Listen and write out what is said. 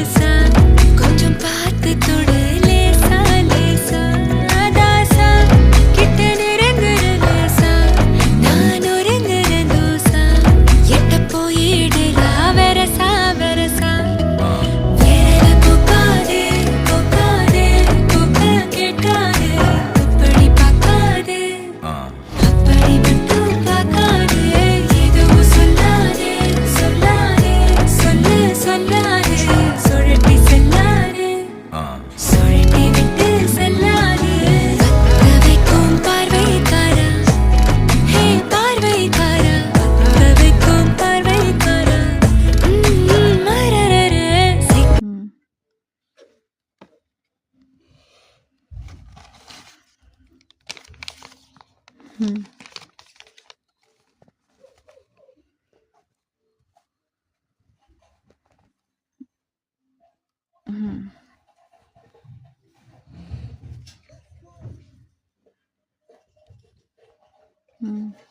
புதுசா கொஞ்சம் பார்த்து தொடு லேசா லேசா தாசா கிட்ட நெருங்குற லேசா நான் ஒருங்குற தூசா எட்ட போயிடுறா வெரசா வெரசா விரல கொக்காதே கொக்காதே கொக்க கேட்காதே அப்படி பார்க்காதே அப்படி மட்டும் பார்க்காதே எதுவும் சொல்லாதே சொல்லாதே சொல்லு சொல்லாதே சுழட்டி செல்லாதே சுழட்டி விட்டு செல்லாதே பத்த வைக்கும் பார்வைக்காரா ஹே பார்வைக்காரா பத்த வைக்கும் பார்வைக்காரா மரரரே Hmm.